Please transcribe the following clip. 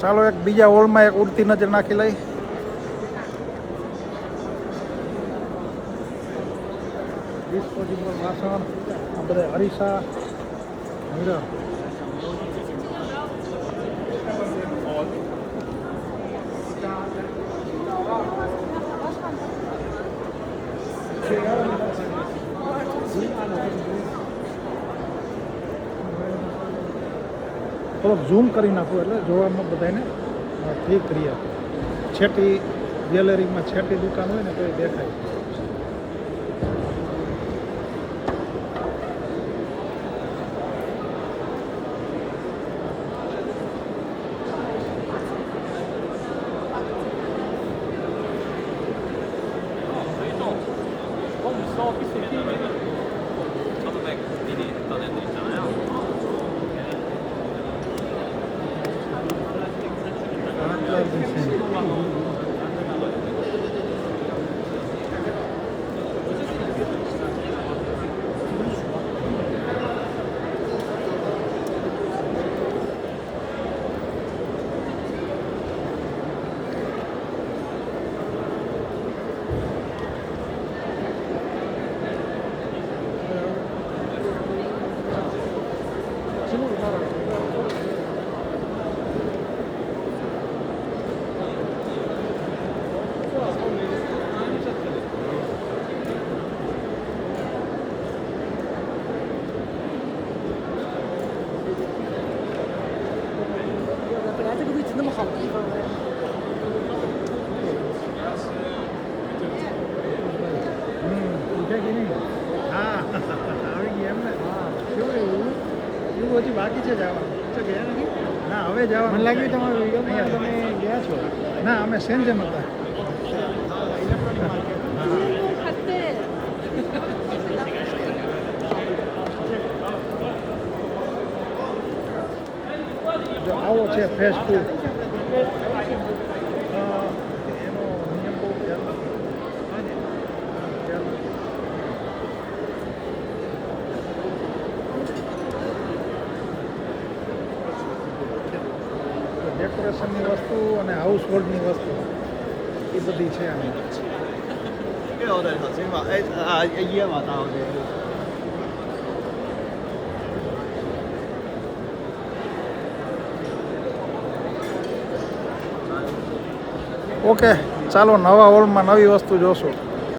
ચાલો એક બીજા હોલમાં એક ઉડતી નજર નાખી લઈ. ડિસ્પોઝેબલ વાસણ, આ બધા અરીસા, મિરર. થોડોક ઝૂમ કરી નાખું એટલે જોવામાં બધાને ક્લિક કરી આપે. છેટી ગેલેરીમાં છેટી દુકાન હોય ને તો એ દેખાય. હજી બાકી છે જવાનું. ગયા નથી ના, હવે જવાનું. મને લાગ્યું તમારા વિડીયોમાં તમે ગયા છો. ના, અમે સેન્જમ હતા. જો આવો છે ફ્રેશ ફૂડ. ડેકોરેશનની વસ્તુ અને હાઉસ હોલ્ડની વસ્તુ એ બધી છે આમાં. ઓકે, ચાલો નવા હોલમાં નવી વસ્તુ જોશું.